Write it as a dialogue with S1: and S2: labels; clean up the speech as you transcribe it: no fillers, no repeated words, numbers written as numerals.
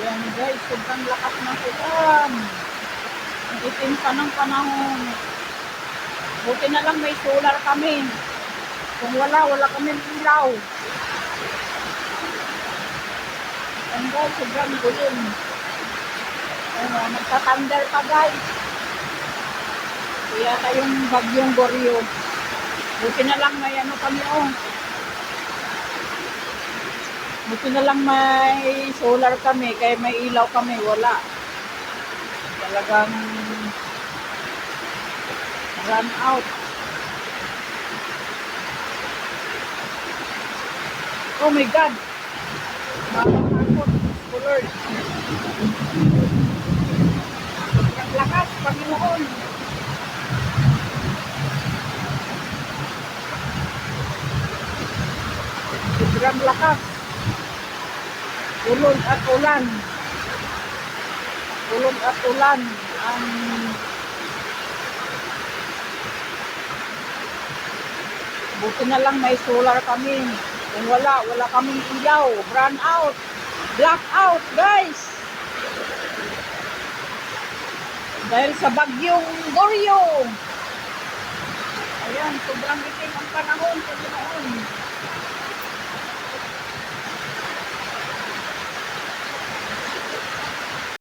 S1: Ayan guys, sobrang lakas ng ulan. Ang itim pa ng panahon. Buti na lang may solar kami. Kung wala kami ilaw. Ayan guys, sobrang gulong. Ayan, nagtatandar pa guys. Kaya tayong bagyong Goryo. Buti na lang may ano kami Buti na lang may solar kami, kaya may ilaw kami, wala. Talagang run out. Oh my God! Nakakatakot, Lord. Ang lakas, Panginoon. Sobrang lakas. Ulog at ulan. Ulog at ulan. Buti na lang may solar kami. Kung wala kaming ilaw. Run out. Black out, guys. Dahil sa bagyong Goryo. Ayan, sobrang itim ang panahon.